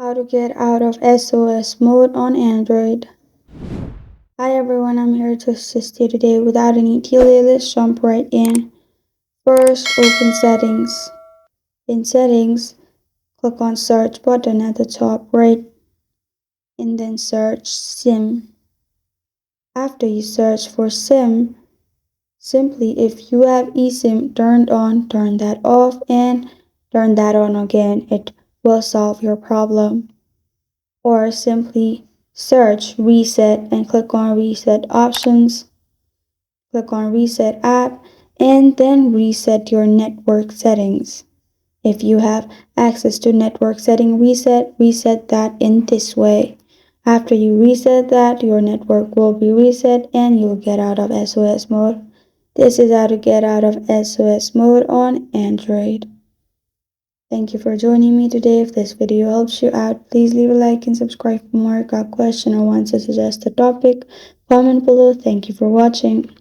How to get out of SOS mode on Android. Hi everyone, I'm here to assist you today. Without any delay, let's jump right in. First, open Settings. In Settings, click on Search button at the top right and then search SIM. After you search for SIM, simply if you have eSIM turned on, turn that off and turn that on again. It will solve your problem. Or simply search Reset and click on Reset Options. Click on Reset App and then reset your network settings. If you have access to network setting reset that in this way. After you reset that, your network will be reset and you'll get out of SOS mode. This is how to get out of SOS mode on Android. Thank you for joining me today. If this video helps you out, please leave a like and subscribe for more. Got a question or want to suggest a topic? Comment below. Thank you for watching.